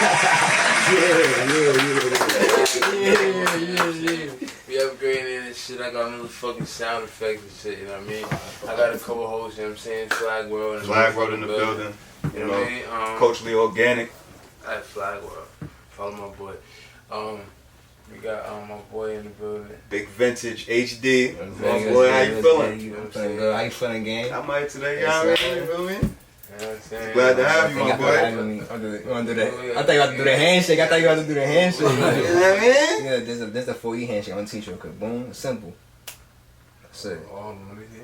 We upgrading and shit. I got motherfucking sound effects and shit, you know what I mean? I got a couple hosts, you know what I'm saying? Flaggworld in the building. You know what I mean? Culturally organic. At Flaggworld. Follow my boy. We got my boy in the building. Big Vintage HD. My boy, how you feeling? You know what I'm Feeling saying? good. How you feeling, gang? I might today, you know what I mean? You feel me? You know what I'm saying? Glad to have you, my boy. I thought you had to do the handshake. I thought you had to do the handshake. You know what I mean? Yeah, there's a 4E handshake. I'm gonna teach you real quick. Boom, it's simple. That's it. Oh, let me see.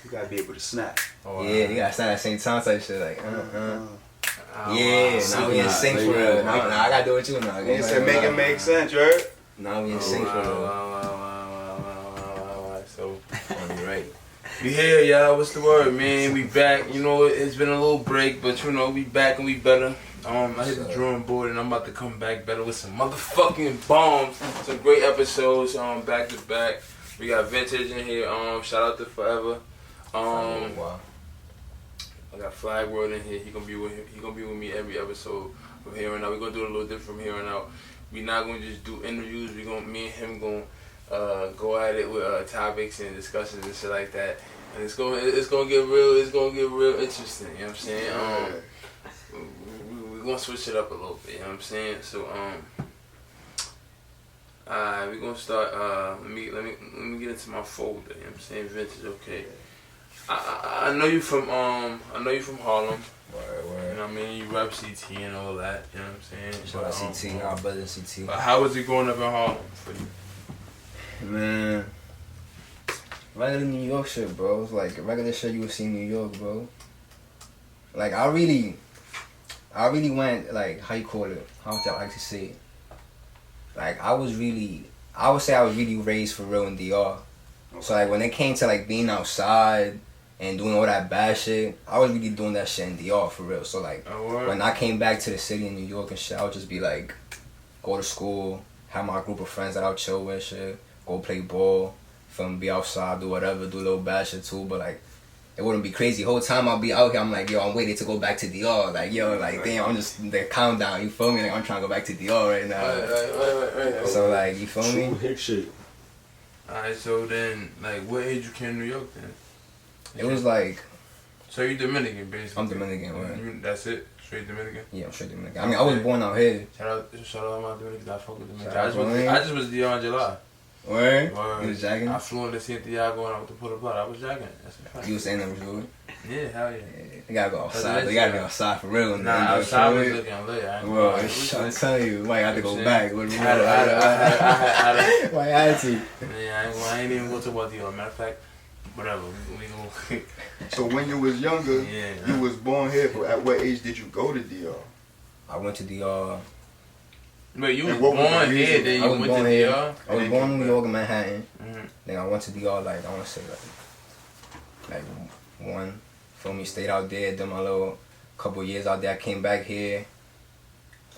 You gotta be able to snap. Oh, Yeah, you gotta stand at the same time type shit. Like, Yeah, wow. now we in sync for real. Now I gotta do it with you now. You said make it make sense, right? Now we in sync for real. Wow. So, You right. we here, y'all. What's the word, man? We back. You know, it's been a little break, but you know, we back and we better. I hit the drawing board and I'm about to come back better with some motherfucking bombs. Some great episodes, back to back. We got Vintage in here. Shout out to Forever. Wow. I got Flaggworld in here. He gonna be with me every episode from here on out. We're gonna do it a little different from here on out. We not gonna just do interviews. Me and him gonna go at it with topics and discussions and shit like that. And it's gonna get real. It's gonna get real interesting. You know what I'm saying? We're gonna switch it up a little bit. You know what I'm saying? So we're gonna start. Let me get into my folder. You know what I'm saying? Vintage. Okay. I know you from Harlem. Word. You know what I mean? You rap CT and all that. You know what I'm saying? Shout out CT, our brother CT. But how was it growing up in Harlem for you? Man, regular New York shit, bro. It's like regular shit you would see in New York, bro. Like I really went like how you call it? How would I like to say it? Like I would say I was really raised for real in DR. So like when it came to like being outside and doing all that bad shit, I was really doing that shit in DR for real. So like when I came back to the city in New York and shit, I would just be like, go to school, have my group of friends that I would chill with, shit, go play ball, be outside, do whatever, do a little bad shit too. But like it wouldn't be crazy. The whole time I'll be out here, I'm like, yo, I'm waiting to go back to DR. Like yo, like damn, I'm just the countdown. You feel me? Like I'm trying to go back to DR right now. Right. So like you feel me? Hip shit. Alright, so then, like, what age you came to New York then? It was like. So you Dominican, basically. I'm Dominican, right? That's it? Straight Dominican? Yeah, I'm straight Dominican. I mean, I was born out here. Shout out to my Dominicans. I fuck with Dominican. Shout out I just was DR in July. Where? Word. You was jacking? I flew into Santiago and I went to pull a plot. I was jacking. That's a fact. You was saying that was good? Yeah, hell yeah. They gotta go outside. They gotta be outside for real. Nah, outside was looking lit. Bro, I'm telling you, you might have to go back. I had Why had to? Yeah, I ain't even go to what DR. Matter of fact, whatever. We go. So when you was younger, you was born here, but at what age did you go to DR? I went to DR. But you was born here, then you went to DR? I was born in New York in Manhattan. Mm-hmm. Then I went to DR, like, I want to say, like one. Feel me? Stayed out there, did my little couple years out there. I came back here,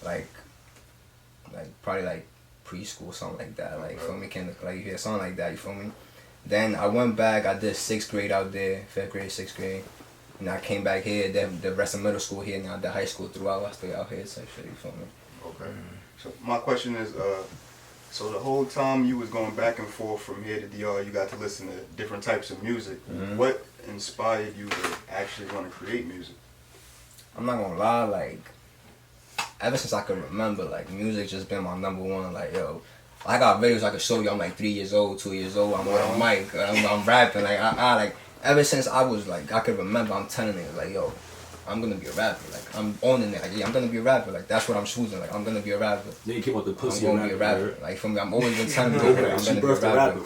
like probably like preschool, something like that. Like, feel me? Like, yeah, something like that, you feel me? Then I went back, I did 6th grade out there, 5th grade, 6th grade. And I came back here, then the rest of middle school here, now the high school throughout, I stayed out here, type shit, you feel me? Okay. So my question is, so the whole time you was going back and forth from here to DR, you got to listen to different types of music. Mm-hmm. What inspired you to actually want to create music? I'm not gonna lie, like, ever since I can remember, like, music just been my number one, like, yo, I got videos I can show you, I'm like 3 years old, 2 years old, I'm on a mic, I'm rapping, like, I like, ever since I was, like, I could remember, I'm telling niggas, like, yo, I'm gonna be a rapper, like, I'm owning it, like, yeah, I'm gonna be a rapper, like, that's what I'm choosing, like, I'm gonna be a rapper. Then you came out the pussy. I'm gonna be a rapper, like, for me, I'm always been telling people, like, I'm gonna be a rapper.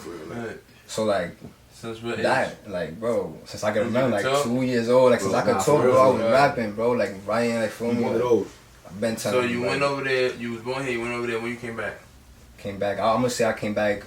So, like, that, like, bro, since I can remember, like, 2 years old, like, since I could talk, bro, I was rapping, bro, like, writing, like, for me, like, I've been telling So you went over there, you was born here, you went over there when you came back? Came back, I'm gonna say I came back,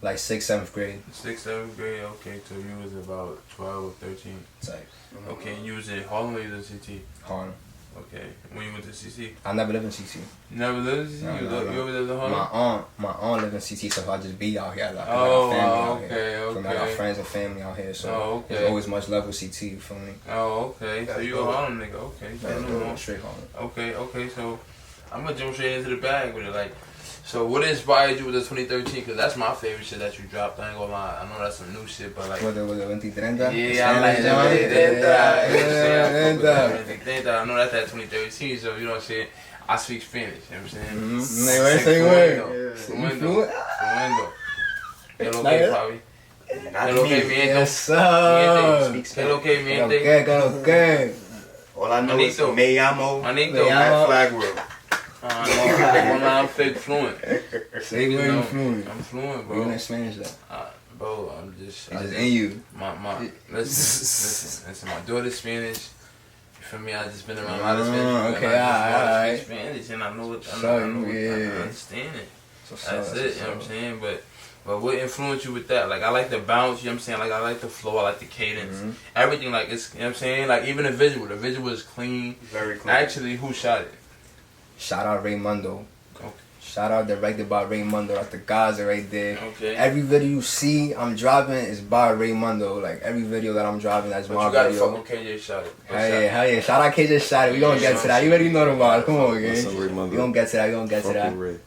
like, 6th, 7th grade. 6th, 7th grade, okay, so you was about 12 or 13. Type. Okay, you was in Harlem or you was in CT? Harlem. Okay, when you went to CC? I never lived in CT. You never lived in CC? You ever lived in Harlem? My aunt lived in CT, so I just be out here. Like, oh, I got family out okay, here. okay. I got friends and family out here, so there's always much love with CT, you feel me? Oh, okay, so you a Harlem nigga, okay. Straight Harlem. Okay, so I'm gonna jump straight into the bag with it. Like, so what inspired you with the 2013? Because that's my favorite shit that you dropped. I ain't gonna lie. I know that's some new shit, but like. With the 2030? Yeah, I like that. Yeah. I know that's that 2013, so you know what I'm saying? I speak Spanish, you know what I'm saying? Segundo. Hello, okay, Papi. Hello, okay, miento. Yes, sir. Hello, okay, miente. Okay. All I know is me llamo Manito. at Flaggworld. I'm fake fluent. Say where you fluent. I'm fluent, bro. You in Spanish though? Bro, I'm just. It's just in you. Listen. My daughter's Spanish. For me, I just been around a lot of Spanish. Okay, alright. Spanish, and I know it. So, I understand it. That's it. You know what I'm saying? But what influenced you with that? Like, I like the bounce. You know what I'm saying? Like, I like the flow. I like the cadence. Everything. Like, it's. You know what I'm saying? Like, even the visual. The visual is clean. Very clean. Actually, who shot it? Shout out Raymundo. Okay. Shout out directed by Raymundo. That's the Gaza right there. Okay. Every video you see I'm dropping is by Raymundo. Like every video that I'm dropping, that's But my you gotta video. fuck with KJ shot it. Hell yeah. Shout out KJ Shot It. We gonna get to that. You already know the vibe. Come on, What's up, gang. Raymundo? We gonna get to that. Ray.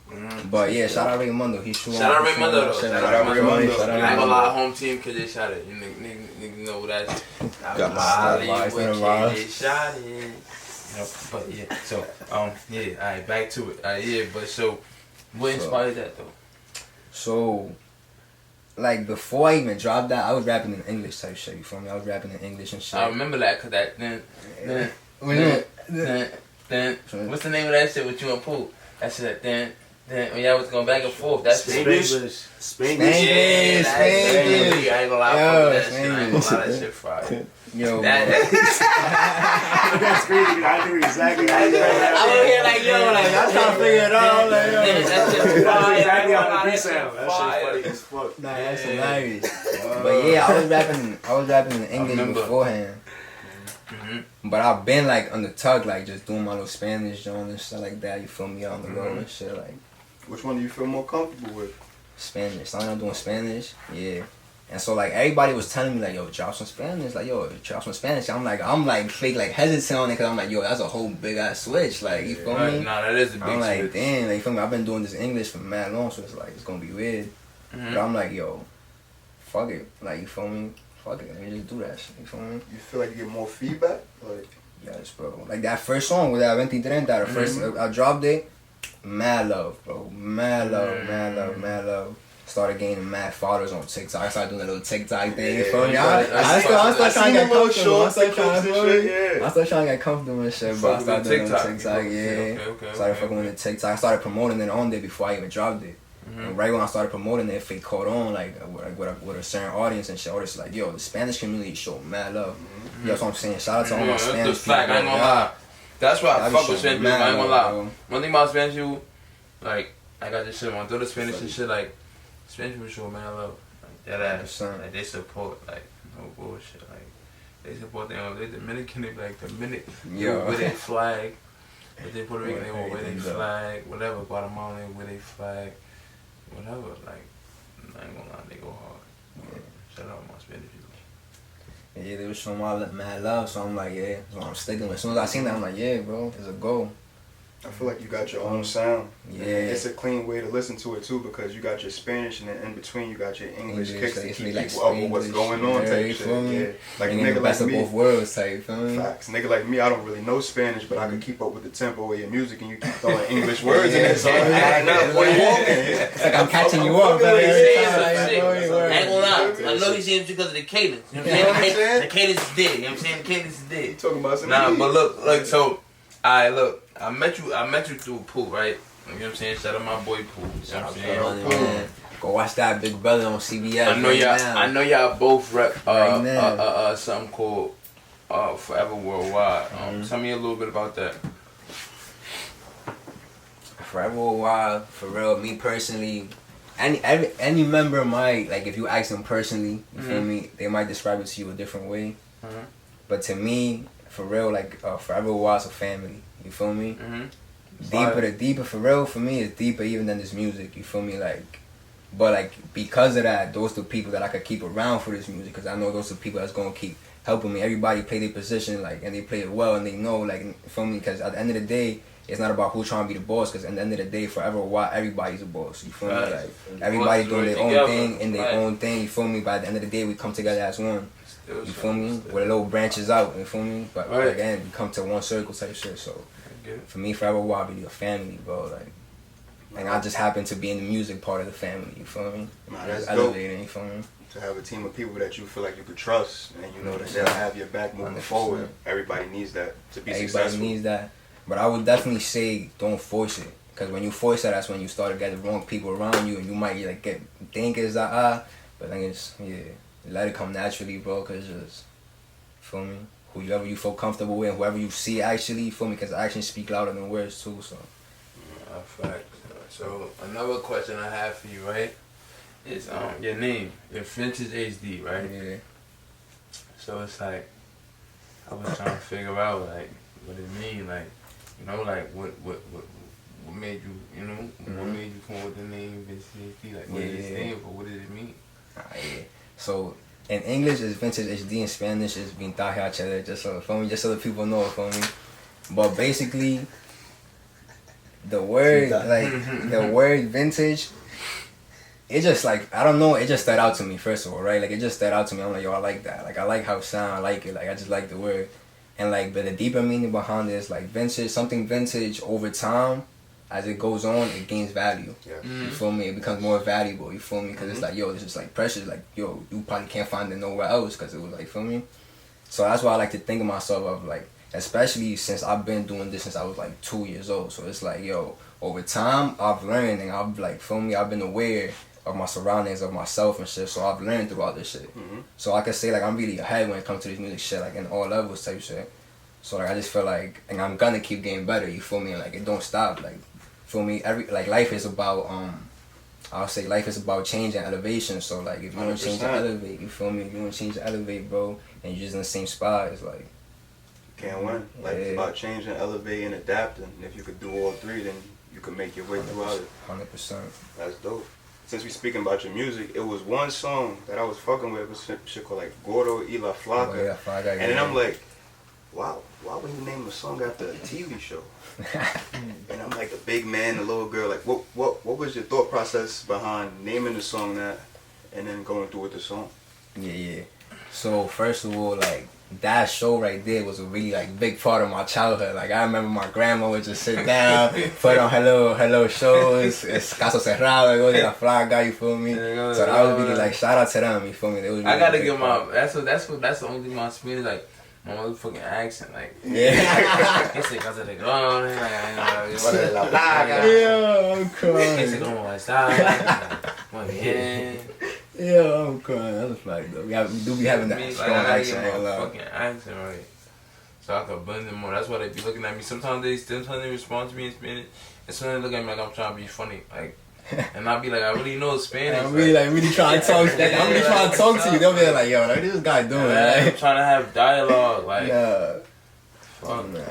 But yeah, shout out Raymundo. He's shooting. Shout out Raymundo though. Shout out Raymundo. Shout out I ain't gonna Raymundo. lie, home team KJ shot it. You niggas know that. Got lies, with lies. KJ shot it. You know, but yeah, so yeah, alright, back to it. Yeah, but so what inspired that though? So, like before I even dropped that, I was rapping in English type shit. You feel me? I was rapping in English and shit. I remember that cause that then what's the name of that shit with you and Pooh? That shit then when y'all was going back and forth. That's Spanglish. Spanglish. I ain't gonna lie, Yo, that shit. I ain't gonna lie, that shit fire. Yo, That's crazy. I knew exactly how you I'm over here like, yo, like, I'm trying to figure it out. Like, yo. that shit's fire. exactly I ain't how gonna the lie, beat sound. That fire. shit's funny as fuck. Nah, that's hilarious. But yeah, I was rapping in English remember. beforehand. But I've been like on the tug, like just doing my little Spanish joint and shit like that. You feel me on the road and shit like Which one do you feel more comfortable with? Spanish. So I'm doing Spanish, yeah. And so like everybody was telling me like, yo, drop some Spanish, like yo, drop some Spanish. I'm like fake like hesitant on it because I'm like, yo, that's a whole big ass switch, like you feel me? Nah, that is a big I'm like, switch. damn, like you feel me? I've been doing this English for mad long, so it's like it's gonna be weird. But I'm like, yo, fuck it, like you feel me? Fuck it, let me just do that shit. You feel me? You feel like you get more feedback? Like, Yes, bro. Like that first song with that 2030, the first I dropped it, mad love, bro. Mad love. Started gaining mad followers on TikTok. I started doing that little TikTok thing. You feel me? I still trying to get comfortable. I still trying to get comfortable and shit, but I started doing it on TikTok. Yeah. Started fucking with the TikTok. I started promoting it on there before I even dropped it. And right when I started promoting it, it caught on like with a certain audience and shit. All this like, yo, the Spanish community show mad love. You know what I'm saying? Shout out to all my Spanish people. I ain't gonna lie. That's why I fuck with Spanish people. I ain't gonna lie. Bro. One thing about Spanish people, like I got this shit. My daughter Spanish and shit. Like Spanish people show mad love. Like that ass. Like they support. Like no bullshit. Like they support their own. They Dominican. They be like Dominican. They wear their flag. But they Puerto Rican. They won't wear their flag. Whatever. Guatemala. They wear their flag. Whatever, like, I ain't gonna lie, they go hard. Shout out my Spanish people. Yeah, they was showing my mad love, so I'm like, yeah, that's what I'm sticking with. As soon as I seen that, I'm like, yeah, bro, it's a go. I feel like you got your own sound. Yeah. And it's a clean way to listen to it too because you got your Spanish and then in between you got your English kicks to like, keep like people up with what's going on type shit. Yeah. Like a and nigga the best like of me. both worlds type, feel me? Facts. Nigga like me, I don't really know Spanish, but I can keep up with the tempo of your music and you keep throwing English words in it. So I know what you walking. It's like I'm catching you up. I Every ain't gonna lie. Yeah. I know he seems because of the cadence. You know what I'm saying? The cadence is dead. You know what I'm saying? The cadence is dead. You talking about some Nah, but look, like so. Look. I met you through Pooh, right? You know what I'm saying? Shout out my boy Pooh. You know what I'm saying? Go watch that Big Brother on CBS. I know y'all both rep Right something called Forever Worldwide. Tell me a little bit about that. Forever Worldwide, for real, me personally, any member might, like if you ask them personally, you feel me, they might describe it to you a different way. But to me, for real, like Forever Worldwide's a family. You feel me? Deeper for real, for me, it's deeper even than this music. You feel me? Like, but like because of that, those are the people that I could keep around for this music because I know those are the people that's gonna keep helping me. Everybody play their position, like, and they play it well, and they know, like, you feel me? Because at the end of the day, it's not about who trying to be the boss. Because at the end of the day, forever, why everybody's a boss. You feel me? Like, everybody doing their own thing in their own thing. You feel me? But at the end of the day, we come together as one. You feel me? Where the little branches out. You feel me? But again, we come to one circle type shit. So for me, forever, why be a family, bro? Like. And I just happen to be in the music part of the family, you feel me? Nah, that's elevating, you feel me? To have a team of people that you feel like you could trust and you know that they'll have your back moving forward. Everybody needs that to be successful. Everybody needs that. But I would definitely say don't force it. Because when you force it, that's when you start to get the wrong people around you and you might like think it's but then it's, let it come naturally, bro, because just, feel me? Whoever you feel comfortable with, whoever you see actually, you feel me? Because actions speak louder than words too, so. Fact. So another question I have for you, right, is your name, your Vintage HD, right? Yeah. So it's like I was trying to figure out like what it mean, like you know, like what made you, you know, what made you come up with the name Vintage HD? Like what did it stand for? What did it mean? So in English it's Vintage HD, in Spanish it's Vintage HD, just so the people know, for me. But basically. The word, like, the word vintage, it just, like, I don't know, it just stood out to me, first of all, right? Like, it just stood out to me. I'm like, yo, I like that. Like, I like how it sound, I like it. Like, I just like the word. And, like, but the deeper meaning behind it is, like, vintage, something vintage over time, as it goes on, it gains value. Yeah. You feel me? It becomes more valuable, you feel me? Because it's like, yo, this is, like, precious. Like, yo, you probably can't find it nowhere else because it was, like, feel me? So that's why I like to think of myself of, like, especially since I've been doing this since I was like 2 years old. So it's like, yo, over time, I've learned and I've like, feel me, I've been aware of my surroundings, of myself and shit. So I've learned throughout this shit. So I can say like I'm really ahead when it comes to this music shit, like in all levels type shit. So like I just feel like, and I'm gonna keep getting better, you feel me? And like it don't stop, like, feel me? Life is about, I'll say life is about change and elevation. So like if you don't change and elevate, you feel me? If you don't change and elevate, bro, and you're just in the same spot, it's like, can't win. Like it's about changing, elevating, adapting. If you could do all three, then you could make your way throughout it. 100%. That's dope. Since we speaking about your music, it was one song that I was fucking with. It was shit called like Gordo y la Flaca. And then I'm like, wow, why would you name a song after a TV show? And I'm like the big man, the little girl. Like, what was your thought process behind naming the song that, and then going through with the song? Yeah. So first of all, like, that show right there was a really like big part of my childhood. Like I remember my grandma would just sit down, put on hello shows, it's Caso Cerrado, go to la Flaca, you feel me? So that was really like shout out to them, you feel me? They was really I gotta give my that's the only thing my experience like my motherfucking accent, like it's like Caso Cerrado, like La Flaca. Yeah, I'm crying. it's como está, muy bien. Yeah, I'm crying. That's like though. We do be having that strong accent. I gotta get my fucking accent right, so I can blend them more. That's why they be looking at me. Sometimes they respond to me in Spanish, and sometimes they look at me like I'm trying to be funny, like, and I be like, I really know Spanish. I'm really trying to talk. I'm really trying to talk to you. They'll be like, yo, what this guy doing? I'm trying to have dialogue, like, fuck man.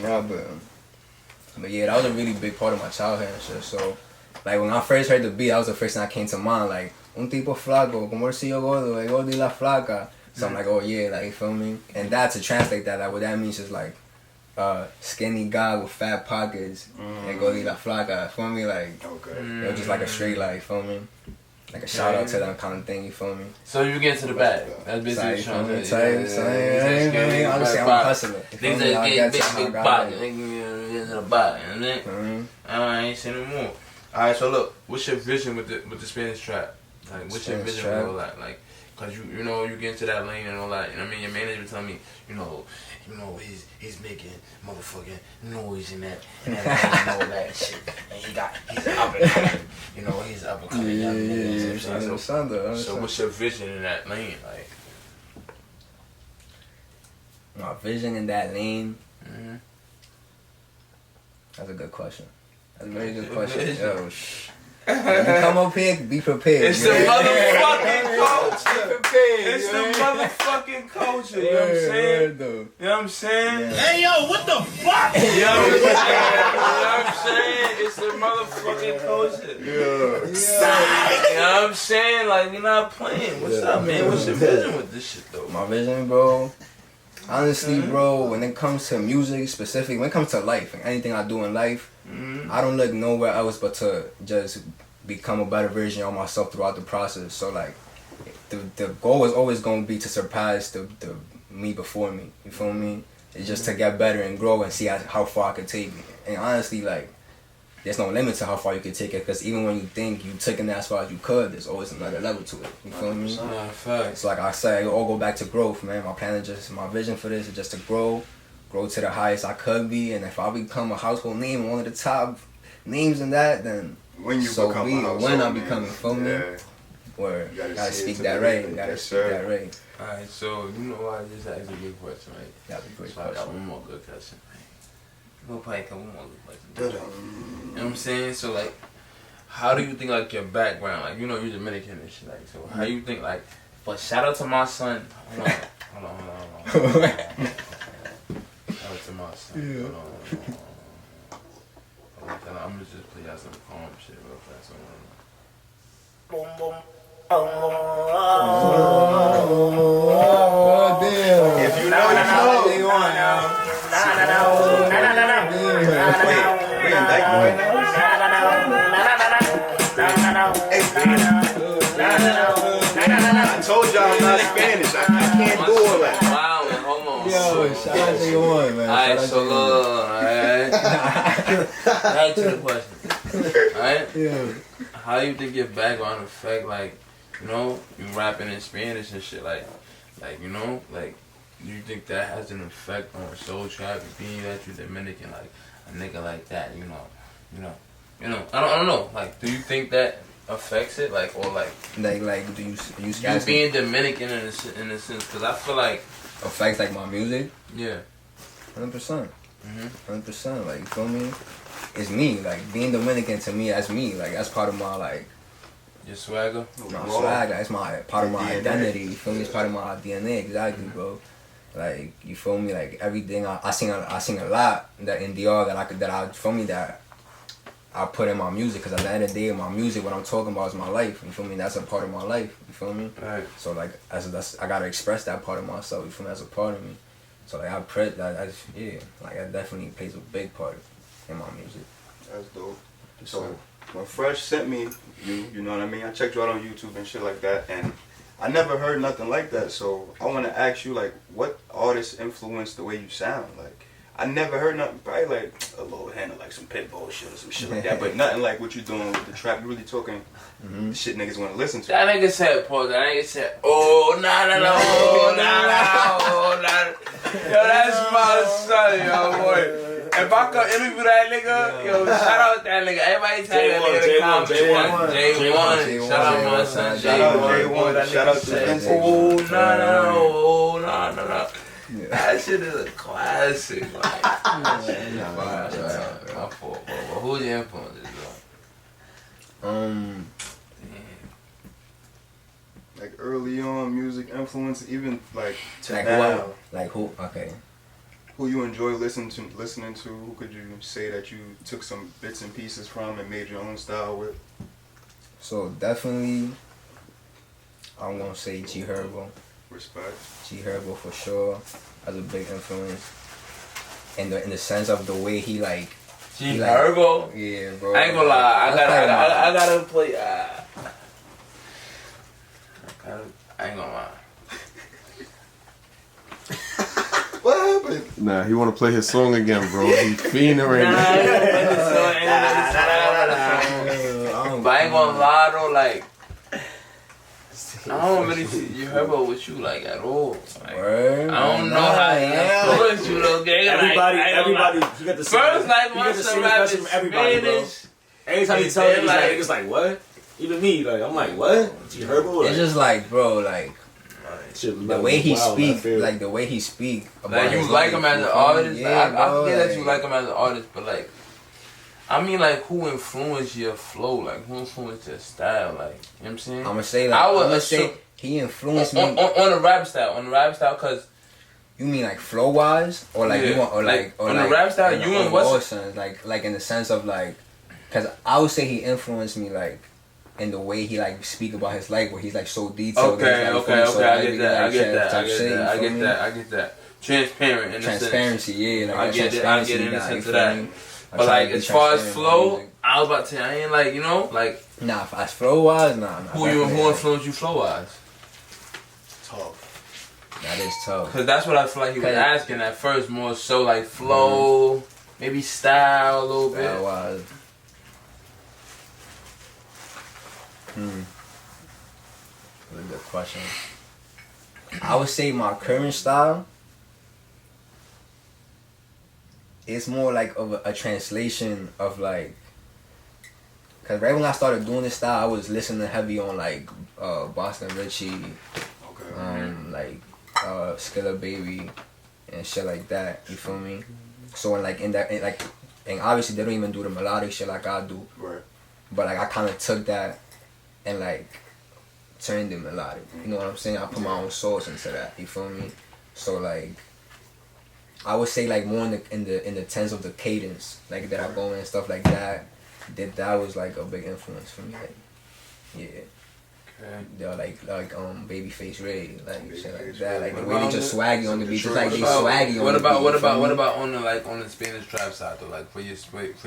Yeah, but yeah, that was a really big part of my childhood and shit. So, like when I first heard the beat, that was the first thing that came to mind. Like, un tipo flaco, como el sillo gordo, el gordo y la flaca. So I'm like, oh yeah, like, you feel me? And that, to translate that, what that means is like, skinny guy with fat pockets, and gordo y la flaca, feel me? Like, it was just like a straight, like, feel me? Like a shout out to them kind of thing, you feel me? So you get to the bag. That's basically what you're trying to say. I'm just saying, I'm hustling. Niggas that get big body, niggas get to the body, and then I ain't saying no more. Alright, so look, what's your vision with the Spanish trap? Like, what's your vision with all that? Like, cause you know you get into that lane and all that. And I mean, your manager tell me, you know he's making motherfucking noise and all that shit. And he's up and coming. You know, he's up and coming. Yeah. So what's your vision in that lane? Like, my vision in that lane. That's a good question. That's a very good question. Yo, When you come up here, be prepared. It's the motherfucking culture. Be prepared. It's the motherfucking culture. You know what I'm Word, saying? word, though. You know what I'm saying? Yeah. Hey yo, what the fuck? You know what I'm saying? It's the motherfucking culture. Yeah. You know what I'm saying? Like, we not playing. What's up, man? What's your vision with this shit, though? My vision, bro. Honestly, bro, when it comes to music specific, when it comes to life, and anything I do in life, I don't look nowhere else but to just become a better version of myself throughout the process. So like, the goal is always gonna be to surpass the me before me. You feel me? It's just to get better and grow and see how far I can take it. And honestly, like, there's no limit to how far you can take it, because even when you think you taking it as far as you could, there's always another level to it. You feel me? Nah, facts. So like I said, it all go back to growth, man. My plan is just, my vision for this is just to grow to the highest I could be, and if I become a household name, one of the top names in that, then When you so become be a it. household When I name. become, feel me? Yeah. Where You gotta gotta see it speak to that believe right. it. Gotta Yes, speak sir. that right. Alright, so you know why I just asked a good question, right? That's a great So I got question. one more good question. We'll probably a couple more good questions. Da-dum. You know what I'm saying? So like, how do you think like your background, like, you know, you're Dominican and shit, like, so how you think like, but shout out to my son. Hold on. Shout out to my son. Yeah. Hold on. I'm gonna just play out some calm shit real fast. Oh damn! If you know, you know. They on now. Wait, we in Dyke right now? I told y'all I'm not Spanish. I can't do all that. Wow, man, hold on. Yo, shout out to you on, man. Alright, Shout so out back to the question. Alright? to you. Yeah. How do you think your background affect, like, you know, you rapping in Spanish and shit, like, you know, like, do you think that has an effect on soul trap, being that you're Dominican, like, a nigga like that, you know, I don't know, like, do you think that affects it, like, or like Do you you guys being Dominican in a sense, because I feel like, affects like my music? yeah, 100%. 100%. Like, you feel me? It's me. Like, being Dominican to me, that's me. Like, that's part of my, like, your swagger, my swag. That's my part of my DNA. identity. You feel me? It's part of my DNA. Exactly, bro. Like, you feel me? Like, everything I sing a lot that in DR that I feel me, that I put in my music, because at the end of the day, my music, what I'm talking about is my life. You feel me? That's a part of my life. You feel me? right? So like, I gotta express that part of myself. You feel me? That's a part of me. So like, that definitely plays a big part in my music. That's dope. So when Fresh sent me you know what I mean? I checked you out on YouTube and shit like that, and I never heard nothing like that. So I want to ask you, like, what artists influenced the way you sound? Like, I never heard nothing, probably like a little hand of like some Pitbull shit or some shit like that, but nothing like what you're doing with the trap. You really talking the shit niggas want to listen to. That nigga said, pause. That nigga said, oh, nah, oh, nah. Yo, that's my son, yo, boy. If I could interview that nigga, yo, shout out that nigga. Everybody tell that nigga to come. J1. Shout out my son, Shout out J1. J1. Shout out to Vince. Oh, nah. That shit is a classic. Like, that shit is a classic. My fault, bro. But who's your influences, though? Like early on, music influence, even like to Like now. what? Like who? Okay. Who you enjoy listening to? Who could you say that you took some bits and pieces from and made your own style with? So definitely, I'm gonna say G Herbo. Respect. G Herbo for sure has a big influence. In the sense of the way he like. G like, Herbo? Yeah, bro. I ain't gonna lie. I gotta play. I ain't gonna lie. What happened? Nah, he wanna play his song again, bro. He fiending right now. But I ain't gonna lie though, like, I don't really see you heard about what you like at all. Like, Word, I don't know how he influenced you, little gang. Everybody, like, you got the same. First, like, you my get the son same rap impression is from everybody, bro. Spanish. Every time you tell Then, it, like- niggas like, what? Even me, like, I'm like, what? G Herbo? It's just like, bro, like shit, the way he wow, speak, I feel- like the way he speak. About Like, you his like life, him as you an feel me? artist. Yeah, Like, I bro, forget that you like- like him as an artist, but like, I I mean, like, who influenced your flow? Like, who influenced your style? Like, you know what I'm saying? I'ma say like I'ma say he influenced me on the rap style, cause you mean like flow wise or like you want or like on the rap style you and what's sense like in the sense of like, cause I would say he influenced me like in the way he like speak about his life, where he's like so detailed. Okay, like, okay, I get that. Transparency, yeah. Like, I get it in the sense of that. But like as far as flow, I was about to say I ain't like, you know, like nah, as flow wise, nah. Who influenced you flow wise? Tough. That is tough. Cause that's what I feel like he was asking at first, more so like flow, maybe style a little bit. That was. That's a good question. I would say my current style is more like of a translation of like, cause right when I started doing this style, I was listening heavy on like Boston Richie, like Skilla Baby, and shit like that. You feel me? So in like and obviously they don't even do the melodic shit like I do. Right. But like I kind of took that and like turned it melodic. You know what I'm saying? I put my own source into that. You feel me? So like, I would say like more in the sense of the cadence, like that I go in and stuff like that. That was like a big influence for me. Like, yeah. Okay. They're like Babyface Ray, like shit like that. Like the way they just swaggy on the beat, just like they swaggy on the beat. What about on the Spanish trap side though? Like for your Spanish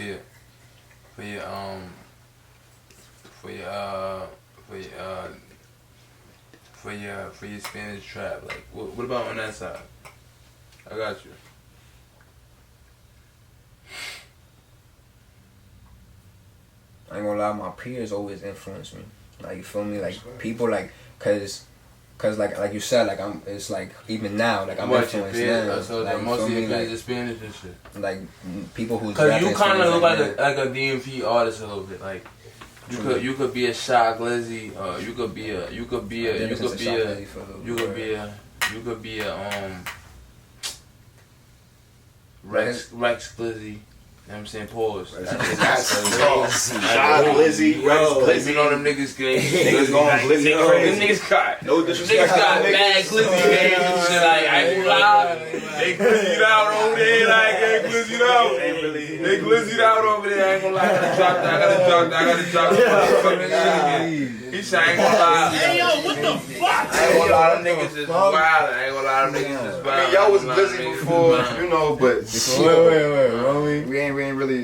trap, like what about on that side? I got you. I ain't gonna lie, my peers always influence me. Like, you feel me? Like people like, cause like you said, like it's like even now, like I'm influenced now. So like, most of your like, is Spanish and shit. Like people who's cause you kind of look like that. a DMP artist a little bit, like. You could be a Shy Glizzy, you could be a Rex Glizzy. You know what I'm saying? Pause. Shy Glizzy, Rex Glizzy. You know them niggas game. Niggas going Glizzy crazy. Them niggas got. No disrespect. Niggas got bad Glizzy games and shit. Like, I ain't gonna lie. They glizzied out over there. Like, they glizzied out. They glizzied out over there. I ain't gonna lie. I gotta drop that. He said, I ain't gonna lie. Hey yo, what the fuck? I ain't gonna lie. Them niggas is wild. I ain't gonna lie. Them niggas is wild. I mean, y'all was Glizzy before, you know, but Wait. we ain't really,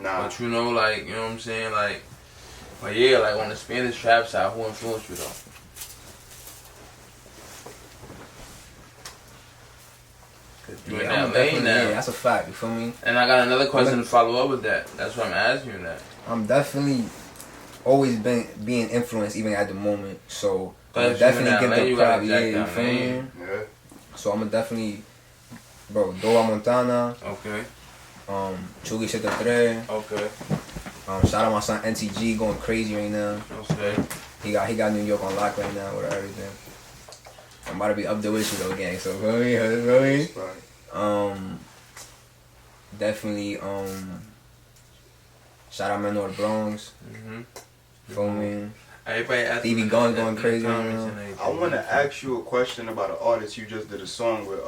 nah. But you know, like, you know what I'm saying? Like, but yeah, like on the Spanish trap side, who influenced you though? You in that lane now. Yeah, that's a fact. You feel me? And I got another question to follow up with that. That's why I'm asking you that. I'm definitely always been being influenced, even at the moment. So I'm Cause definitely you give the prop. gotta Yeah, jack you down feel me? lane. Yeah. So I'm definitely, bro. Doa Montana. Okay. Chugui 73. Okay. Shout out my son NTG going crazy right now. Okay. He got New York on lock right now with everything. I'm about to be up there with you though, gang. So feel me? Definitely shout out Menor the Bronx. Feel me? Stevie Gunn going crazy right now. I want to ask you a question about an artist you just did a song with.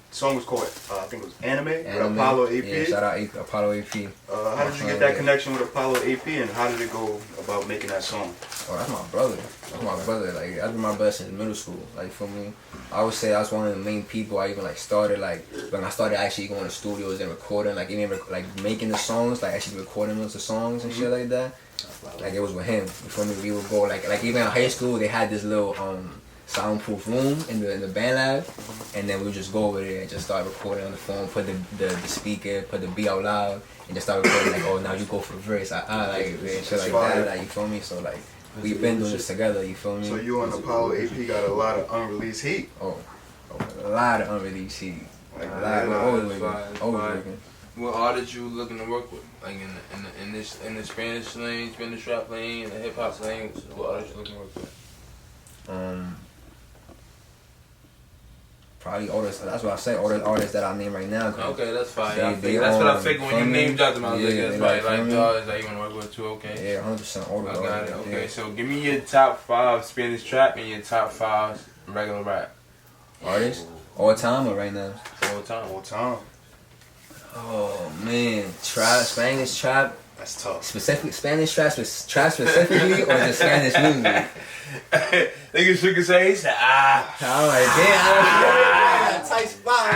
The song was called, I think it was Anime with Apollo AP. Yeah, shout out Apollo AP. How did you get that connection with Apollo AP, and how did it go about making that song? Oh, that's my brother. That's my brother. Like, that's been my best since middle school. Like, for me, I would say that's one of the main people I even like started. Like, when I started actually going to studios and recording, like even like making the songs, like actually recording the songs and shit like that. Like, it was with him. You feel me? We would go like even in high school, they had this little soundproof room in the band lab, and then we would just go over there and just start recording on the phone, put the speaker, put the beat out loud, and just start recording like, oh, now you go for the verse, like shit like that, like, you feel me? So like, we've been doing this together, you feel me? So you and Apollo AP got a lot of unreleased heat. Oh, a lot of unreleased heat. Like, a lot, always working. What artists you looking to work with? Like in the Spanish lane, Spanish rap lane, the hip hop lane, what artists you looking to work with? Probably all this. That's what I say. All the artists that I name right now. Okay, that's fine. They That's what I on, figured when you named them. I was like, that's like, right. Like the artists that you want to work with too. Okay. Yeah, 100% all the I got it. artists. Okay, Yeah. so give me your top 5 Spanish trap and your top 5 regular rap. Artists? All time or right now? All time. All time. Oh man, trap, Spanish trap, That's tough. specific Spanish trap, trap specifically, or just Spanish music? Nigga shook his head. He said, ah. I'm like, damn, tight spot.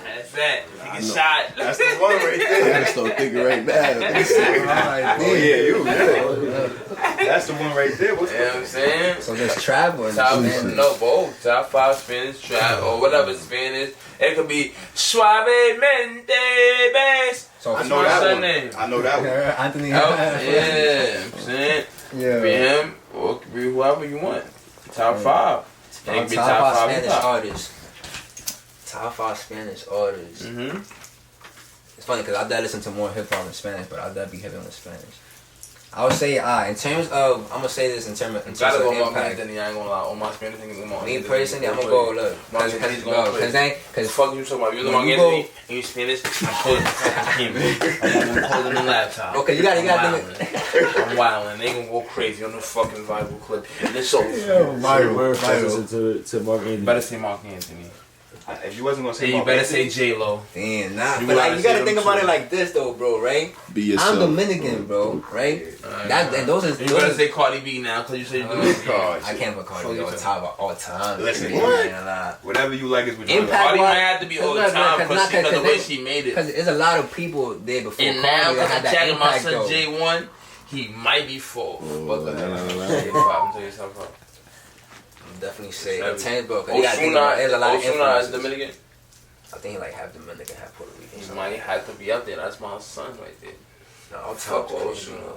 That's that. Take a shot. That's the one right I there. gotta start thinking right now. Oh yeah, you good. That's the one right there. What's You know what I'm saying? So just trap or Top, Spanish? no, both. Top 5 Spanish trap or whatever Spanish. It could be Suavemente Bass. So I What's know my that son one. name? I know that one. Anthony. Oh, yeah, I'm saying. Yeah. Be him or it could be whoever you want. Top 5. It could be Top 5 top Spanish 5. artists. Top 5 Spanish artists. Mm-hmm. It's funny because I listen to more hip hop in Spanish, but I be heavy on the Spanish. I would say, in terms of, I'm gonna say this in terms of Gotta go Mark impact. Anthony, I ain't gonna lie. On my Spanish thing, come on. Me personally, I'm gonna go look. Mark Anthony's going Cause fuck you talking about. You know When Mark you Anthony go- and you Spanish, I'm closing the fucking camera. I'm closing the laptop. Okay, you gotta I'm think. wildin'. I'm wildin'. They gonna go crazy on the fucking viral clip. And it's so We're to Mark Anthony. better say Mark Anthony. If you wasn't gonna say Then you Mark better Anthony, say J-Lo. Damn, nah. You But gotta like, you say gotta them think about too. it like this though, bro. Right? Be yourself. I'm Dominican, bro. Right? That and those is You better those. say Cardi B now, cause you say you're doing God, I can't put Cardi B Fuck all you time. All time. Listen, Yeah, what? man, nah. whatever you like is what you Impact- like. Cardi why- might have to be all the Cause time, look, cause the way they- she made it. Cause there's a lot of people there before And Cardi now, that cause had I'm that talking about impact son though. J1, he might be 4. Oh, But nah, nah, nah. I'm tell you something. I'm definitely say Seven. 10, bro. Cause you gotta think about it. There's a lot of Osuna is influences. Dominican. I think he like half Dominican, half Puerto Rican. He might have to be up there. That's my son right there. No, I'll Fuck tell you. Osuna.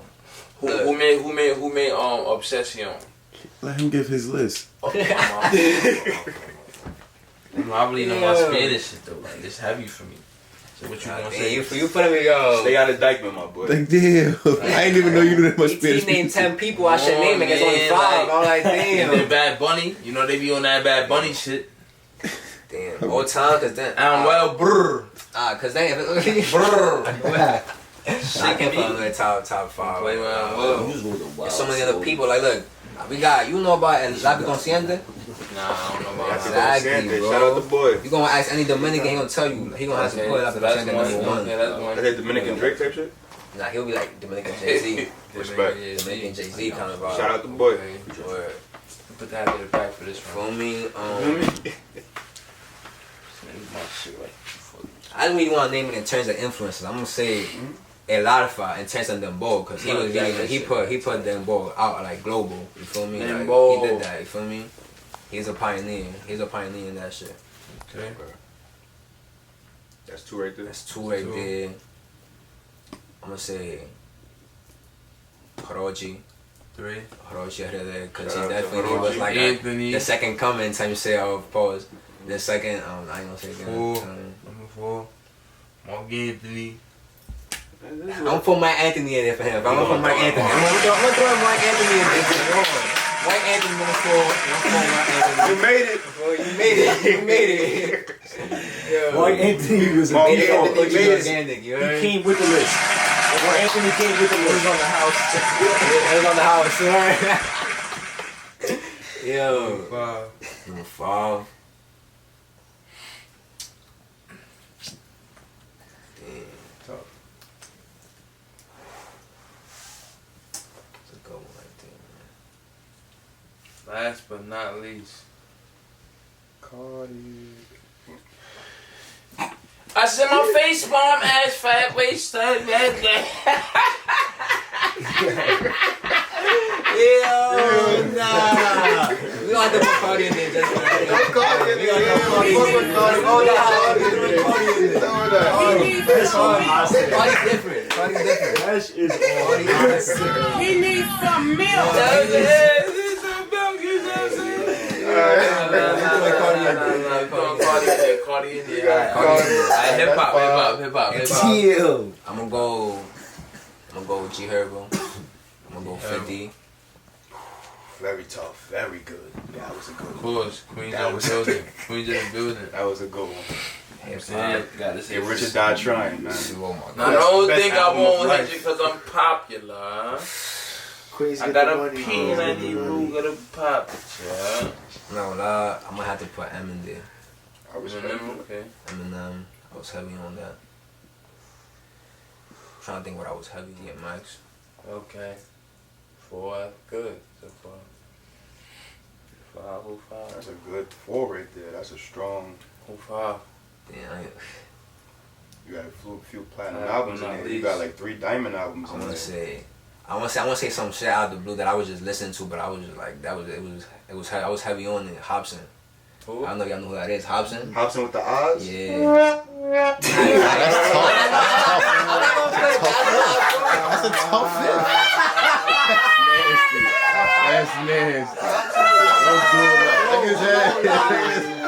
Who made Obsession? Let him give his list. I really know my Spanish shit though. Like it's heavy for me. So what you gonna say? You put me yo. Stay out of Dykeman, my boy. Like, damn. I ain't even know you knew that much He Spanish. named 10 people. I should Come name on, it. There's only man, 5. like- I'm like, And then damn. Bad Bunny, you know they be on that Bad Bunny shit. Damn. All time, cause then. I'm well, brr. Cause then if it Brr. I can't put on the top 5. Play Right well, now. well. There's so many other people. Like, look, we got, you know about El Labi Consciente? Nah, I don't know about That's that. Exactly, Shout bro. out the boy. You gonna ask any Dominican, he gonna tell you. He gonna have to put El Labi That's Consciente one. number 1. Yeah, that's one. Is that Dominican Drake type shit? Nah, he'll be like Dominican Jay-Z. Respect. Dominican Jay-Z kind of vibe. Shout out the boy. Word. Put that in the back for this one. Feel me? My shit like. I don't really want to name it in terms of influences. I'm gonna say El Alfa in terms of Dembow, because he was really, he put Dembow out like global. You feel me? Like, Dembow. he did that. You feel me? He's a pioneer. He's a pioneer in that shit. Okay. That's 2 right there. That's 2 right Two. there. I'm gonna say Hiroji. 3. Hiroshi out there, because Shout he out to definitely was Hiroshi. like Anthony. the second coming. Time you say pause. The second, I ain't gonna say again. 4. Number 4. Mark Anthony. I'm gonna put Mike Anthony in there for him. I'm gonna put Mike Anthony. I'm gonna throw Mike Anthony in there. Mike Anthony number 4. Mike Anthony. You made it. Bro, you made it. You made it. Yo. Mark Anthony was a Mark Made big it. Anthony. Anthony made it. organic. You He heard? came with the list. Mark Anthony came with the It was list. on the house. It was on the house. Right? Yo. 5. Number 5. Last but not least. Cardi. I said my face palm ass fat waist that Yo, nah. We gonna have to put Cardi in there just for that. Cardi in We gonna there. throw Cardi in there. Cardi. Oh, nah. Cardi in there. That's all I said. Cardi's different. Cardi's different. That is all. Cardi's different. He needs some milk. Cardi in there. Hip hop. Chill. I'm gonna go G Herbo. I'm gonna go 50. very tough, very good. That was a good Of one. course, Queens That in the was- building. Queens in the building. That was a good one. I'm saying, gotta say Yeah, Richard died trying, man. Oh my Now, god. don't Best think I album of won't hit life. you because I'm popular. Queens I get got the a money. P, man. You got a pop. Yeah. No, nah, I'm gonna have to put M in there. I respect Eminem, it. okay. Eminem, I was heavy on that. Trying to think what I was heavy at Max. Okay. 4, good so far. 5, 5. That's a good 4 right there. That's a strong. 5. Damn, You got a few platinum Platinum albums in at there. You least. got like 3 diamond albums I in wanna there. say some shit out of the blue that I was just listening to, but I was just like I was heavy on it. Hobson. Who? I don't know if y'all know who that is. Hobson. Hobson with the Oz. Yeah. That's a tough fit. That's nasty. Don't do that. Look at that.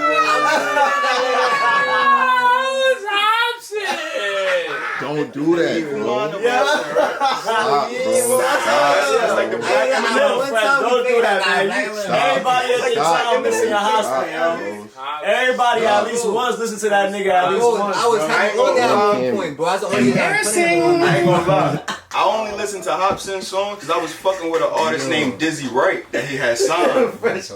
Don't do that, bro. Stop, bro. That's like the black Chill, Fred, don't do that, man. Everybody at the time listen to Hobson, yo. Everybody at least once listen to that nigga at least once, I was bro. heavy on that at one point, bro. That's the only Embarrassing. I ain't gonna lie. I only listened to Hobson's song because I was fucking with an artist named Dizzy Wright that he had signed.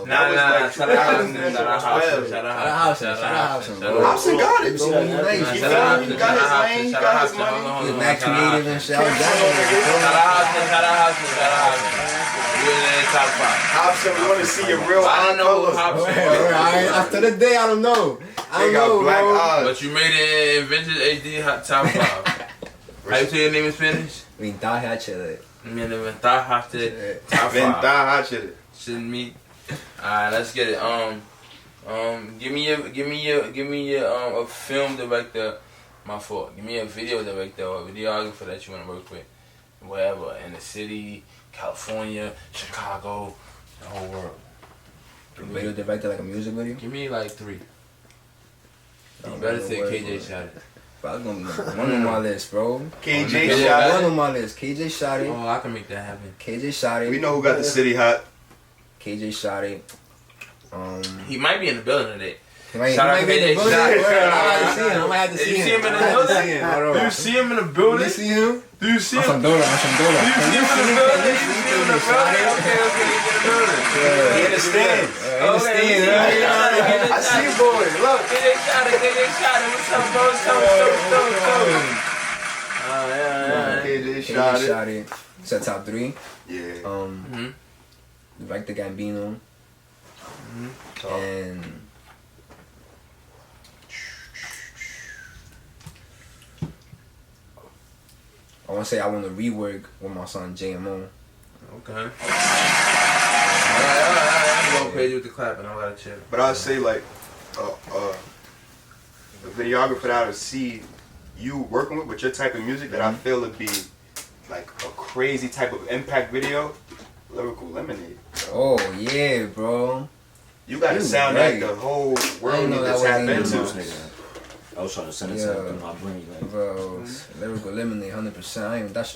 Nah, shout out Hobson. Shout out Hobson. Shout out Hobson. Shout out Hobson, bro. Hobson got it. Bro, he nice. He Shout out got his lane, he got his money. He was mad creative and shit. I was down with it. Shout out Hobson. You're in the top 5. Hobson, we want to see your real I don't know who colors. Hobson is. After the day, I don't know. I They don't got know, black bro. eyes. But you made it in vintage HD top 5. How you say your name in Spanish? Ventaja chile. Me de ventaja top 5. Ventaja chile. Shouldn't me? Alright, let's get it. Give me your a film director. My fault. Give me a video director or videographer that you want to work with, wherever in the city, California, Chicago, the whole world. Video director, like a music video. Give me like 3. You better say KJ shot it. But I was gonna be one on my list, bro. KJ Yeah. shot One it. on my list. KJ shot it. Oh, I can make that happen. KJ shot it. We know who got the city hot. KJ shot it. He might be in the building today. He might Shout out be in the KJ building. shot it. I might have to see him. You see him in the I might have to building? see him. Hold Do on. you see him in the Do building? you see him? Do you see I'm him? some dollar. I'm some dollar. Do you see him in the building? You see him in the building? Okay, he's in the building. He in the stands. Understand, right? I see you, boy. Look. KJ shot it. What's up, bro? What's up? Yeah. KJ KJ shot it. shot it. Set top 3. Yeah. Mhm. Director Gambino. And I want to say I want to rework with my son JMO. Okay. Alright. I'm going crazy with the clapping. I gotta chill. But I'd say like the videographer that I would see you working with your type of music that I feel would be like a crazy type of impact video, Lyrical Lemonade. Oh yeah, bro. You got a You sound right. that the whole world know needs that to tap wasn't even into. Nigga. I was trying to send it Yeah. to my brain. Like, Bro, Lyrical Lemonade, 100%. That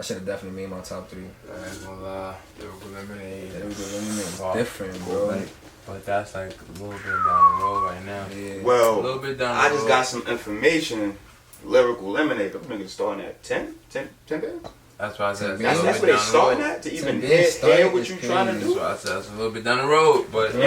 should have definitely made my top 3. I ain't gonna lie. Lyrical Lemonade. Lyrical Lemonade is Wow. different, bro. Right. But that's like a little bit down the road right now. Yeah. A Well, little bit down the I road. just got some information. Lyrical Lemonade, those niggas starting at 10 bands? That's why I said That's- That's a where little bit they down the starting road. at to 10 even bands hear started what is you trying to crazy. That's do. why I said that's a little bit down the road. But You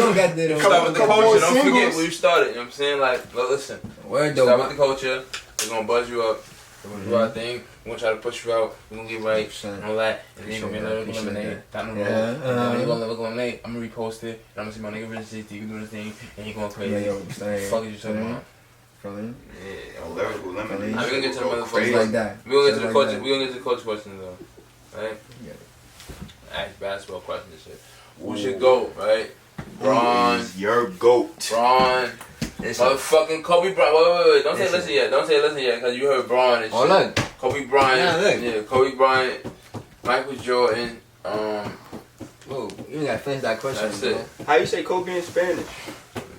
don't get there, Start with the Couple culture. more Don't forget singles. where you started. You know what I'm saying? Like, look, listen. Word Start with though. the culture. We're gonna buzz you up. We're gonna do our thing. We're gonna try to push you out. We're gonna get right 100%. and all that. And then you're gonna get another Appreciate lemonade that. down the road. Yeah, And then when you're gonna look lemonade, I'm gonna repost it. And I'm gonna see my nigga Rich CT can do the thing. And you're going crazy. Yeah, yo, What the stay. fuck is you talking about? Feeling? Yeah, Lyrical Lemonade. I'm gonna get to the motherfuckers. Crazy. Like that. We're gonna get to the Just culture. like We're gonna get to the culture questions though, right? Yeah. Ask basketball questions and shit. Who should go, right? Braun, Who's your GOAT? Braun, motherfucking Kobe Bryant. Wait. Don't say listen yet. Don't say listen yet, cause you heard Braun and shit. Oh look. Kobe Bryant. Yeah, look. Kobe Bryant, Michael Jordan. Whoa, you ain't gotta finish that question, That's bro. it. How you say Kobe in Spanish?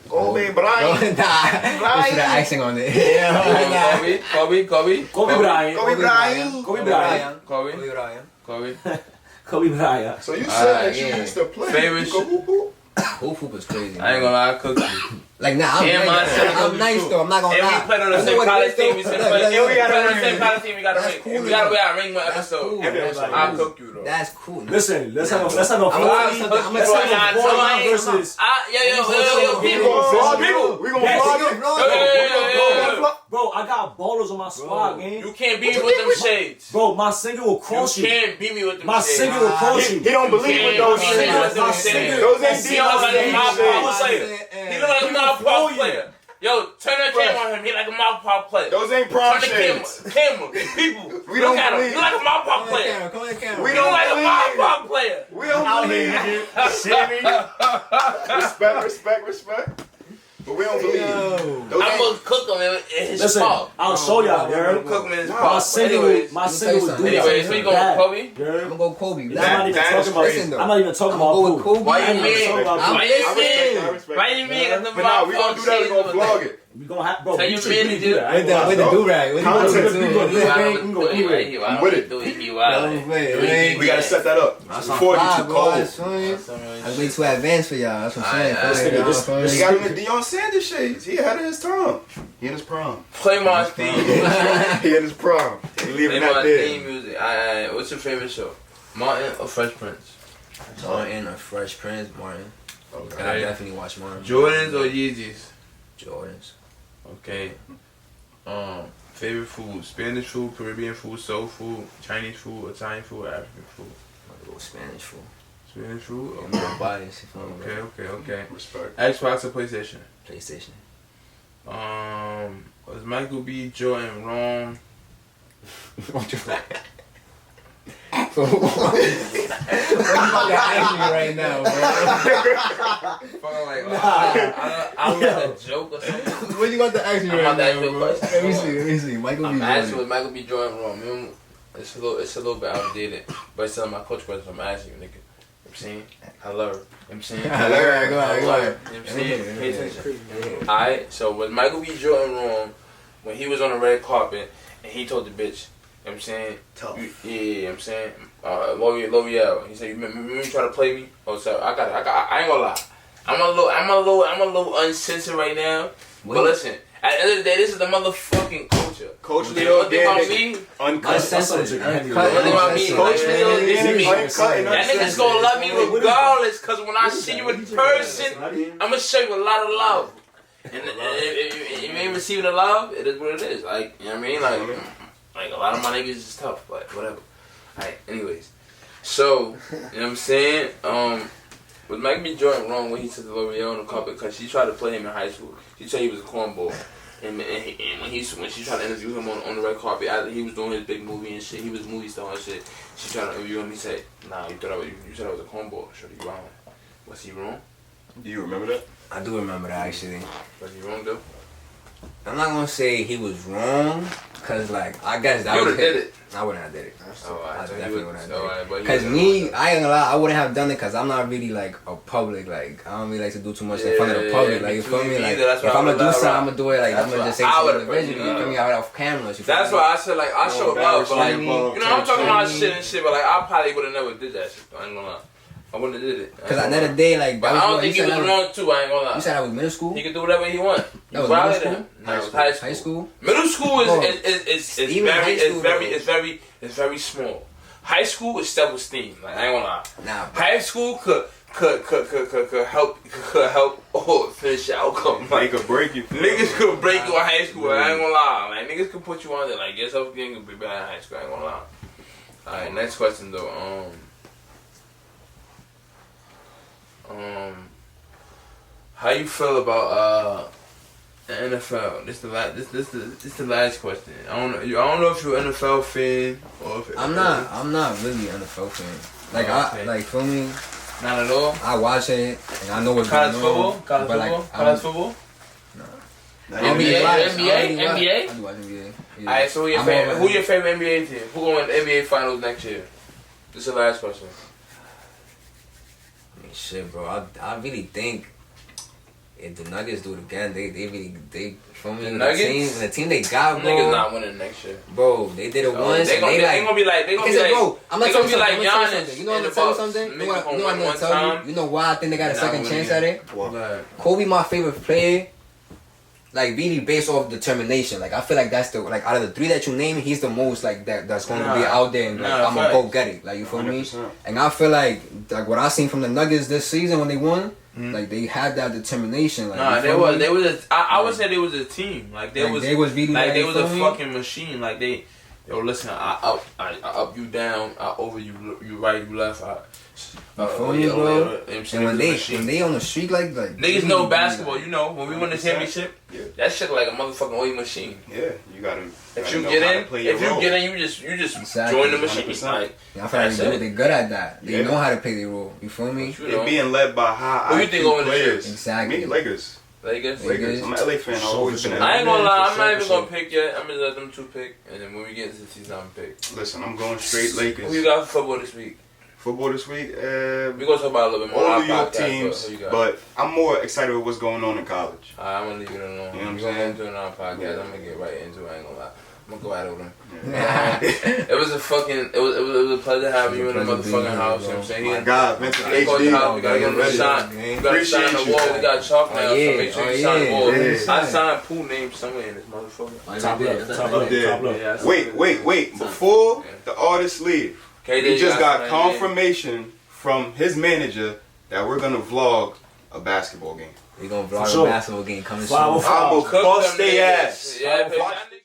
Oh. Kobe No, Bryant. nah. Just put an icing on it. Yeah, Kobe, Kobe, Kobe Bryant. Kobe Bryant. Kobe Bryant. Kobe. Kobe Bryant. Kobe. Kobe Bryant. So you said that yeah. you used to play. Favorite You go hoop hoop? Hoop was crazy. I ain't gonna lie, I cooked you. Like, nah, I'm And nice. my son I'm could nice too. though. I'm not gonna And lie. we played on the You know same what it college is, team. though? We Look, played look, on look, the same college team. We got a That's ring. cool, We got though. a ring one That's episode. cool. I'll cook you though. That's cool. Listen, let's have a I'm let's have a 49 versus. Yo, We people. gonna vlog it. We gonna Yes, vlog you it. vlog it. Bro, I got ballers on my squad, gang. You can't beat me with them shades. Bro, my singer will You cross you. can't beat me with them My shades. singer will cross you. He don't believe with those He shit. look like Those ain't He look like a mouth pop shades. player. He look like a mouth pop player. Yo, turn that camera on him. He like a mouth pop player. Those ain't prom Turn the shades. camera. People. We don't look at him. believe. He like a mouth pop player. Come on, camera. We He look don't like a mouth believe. pop player. We don't Out believe. here, Shimmy. Respect. But we don't believe. Those I'm ain't. gonna cook him in his Listen, spot. I'll show y'all, I'm girl. gonna cook him in his Nah, My spot. singer Anyways, will do Anyway, that. so you going with Kobe? I'm Girl. gonna go Kobe. I'm That- not even that talking is about. crazy, though. I'm not even talking I'm gonna about go with Kobe. Why I you ain't even mean? talking about Why Kobe. you I respect mean? that. I respect Why that. you mean? But nah, we gonna do that. We gonna vlog it. We gonna have, bro. Tell we your should man to do that. With the do-rag. With Content. the We gonna do I it. don't We do gonna it. do it. I I'm with don't it. do it. He wild. We gotta set that up before it gets too cold. I'm way too advanced for y'all. That's what I'm saying. This He got him in Deion Sanders shades. He ahead of his time. He in his prime. Play my theme. He in his prime. He Play leaving that my there. theme music. Alright, what's your favorite show? Martin or Fresh Prince? Martin or Fresh Prince, Martin. And I definitely watch Martin. Jordans or Yeezys? Jordans. Okay. Favorite food: Spanish food, Caribbean food, soul food, Chinese food, Italian food, African food. I'm gonna go Spanish food. Spanish food. I'm gonna buy this if I'm Okay. Respect. Xbox or PlayStation? PlayStation. Was Michael B. Jordan wrong? So, what you about to ask me right now, bro? Fucking like, I was a joke or something. What you about to ask me I'm right about to ask now, you a bro? question. Let me see. Michael B. I'm asking Jordan. was Michael B. Jordan wrong. Remember, it's a little bit outdated, but it's still my coach question. I'm asking you, nigga. You know what I'm saying? I love her. You know what I'm saying? Go ahead. You know what I'm saying? Pay attention. Alright, so was Michael B. Jordan wrong when he was on the red carpet and he told the bitch, you know what I'm saying? Tough. Yeah, you know what I'm saying? L'Oreal. He said, you remember you try to play me? Oh, so I ain't gonna lie. I'm a little uncensored right now. But listen, at the end of the day, this is the motherfucking culture. Coach One Leo thing about Danny. me, Uncut. Uncensored. one thing about me, Coach like, Leo this is me. Danny. Uncut and That niggas uncensored. gonna love me regardless, cause when I see you in person, I'm gonna show you a lot of love. And if you ain't receiving the love, it is what it is. Like, you know what I mean? Like a lot of my niggas is tough, but whatever. Alright, anyways. So, you know what I'm saying? Was Michael B. Jordan wrong when he took the L'Oreal on the carpet? Because she tried to play him in high school. She said he was a cornball. And when she tried to interview him on the red carpet, after he was doing his big movie and shit, he was a movie star and shit. She tried to interview him. He said, "Nah, you said I was a cornball. Sure, you wrong. Was he wrong? Do you remember that? I do remember that actually. Was he wrong though? I'm not gonna say he was wrong, cause like I guess that You was would've did it. I wouldn't have did it. I definitely wouldn't have did it. Cause me, I ain't gonna lie, I wouldn't have done it, cause I'm not really like a public, like I don't really like to do too much in front of the public. Like you feel me? Like if I'm gonna do something, I'm gonna do it. Like I'm gonna just say something individually. You feel me? Out of cameras. That's why I said like I showed love, but like you know I'm talking about training. shit and shit, but like I probably would have never did that shit. I ain't gonna lie. I wouldn't have did it. Cause at the end of the day, like But that was I don't what think you he said. was wrong too. I ain't gonna lie. You said I was middle school. He can do whatever he want. That was middle school. No, it was high school. High school. Middle school Bro, is even high school, it's very small. High school is self-esteem. Like I ain't gonna lie. Nah, High school could help finish your outcome. Like Make or break you. niggas could break you in high school. I ain't gonna lie. Like niggas could put you on there. Like your self-esteem could be bad in high school. I ain't gonna lie. All right, next question though. How you feel about the NFL? This the last question. I don't know if you're an NFL fan or if I'm not really an NFL fan. Like I like for me, not at all. I watch it and I know what's College going football, on. college but, football, like, college football. NBA? I do watch NBA. Yeah. Alright, so who your favorite NBA team? Who going to NBA Finals next year? This is the last question. I mean, shit, bro. I really think if the Nuggets do it again, they from The the Nuggets? team they got, bro. Niggas not winning next year. Bro, they did it once. They gonna be like, bro, I'm they gonna gonna be like Giannis. You know what I'm gonna tell you something? Niggas You know what gonna I'm win gonna one tell time. you? You know why I think they got a Not second winning chance again. at it? What? Kobe, my favorite player. Like really based off determination. Like I feel like that's the like out of the three that you name, he's the most like that's going to be out there and like I'm gonna go get it. Like you feel 100%. me? And I feel like what I seen from the Nuggets this season when they won, like they had that determination. Like Nah, they was. I would say they was a team. Like they was really like they you was a feel me? fucking machine. Like yo, listen, I up you down, I over you right, you left. You feel me, bro? And when they on the streak like niggas know basketball. You know when we win the championship, that shit like a motherfucking oil machine. Yeah, you gotta. If you get in, you just Exactly. join the machine. 100%. Like I feel like they're good at that. They Yeah. know how to play their role. You feel me? you know, They're being led by high Who you think IQ gonna win the players. shit? Exactly. Me, Lakers. Lakers. Lakers. I'm an LA fan. I've always been an I LA ain't gonna lie, I'm not For even sure. gonna pick yet. I'm gonna let them two pick, and then when we get into the season, I'm gonna pick. Listen, I'm going straight Who you Lakers. got for football this week? Football this week. We gonna talk about a little bit more. All on New our York podcast, teams, who you got? but I'm more excited with what's going on in college. Alright, I'm gonna leave it alone. You know what I'm We're gonna saying? get into it on our podcast. Yeah. I'm gonna get right into it. I ain't gonna lie. I'm gonna go out over them. Yeah. It was a pleasure having you in the Pleasure being motherfucking here, house. You know bro. what I'm saying? My God, Vincent We gotta HD. get him the shot. We gotta sign the Appreciate you, wall. man. We got chalk now, Oh, yeah. so make sure you Oh, sign the yeah. wall. Yeah. I signed pool name somewhere in this motherfucker. Top left. Top Up left. there. Top left. Yeah, I signed it. Wait. Before the artists leave, KJ we just got signed confirmation from his manager that we're gonna vlog a basketball game. We gonna For vlog sure. a basketball game coming Flower soon. Flower. I'ma Cook bust them they niggas. ass. Yeah, Watch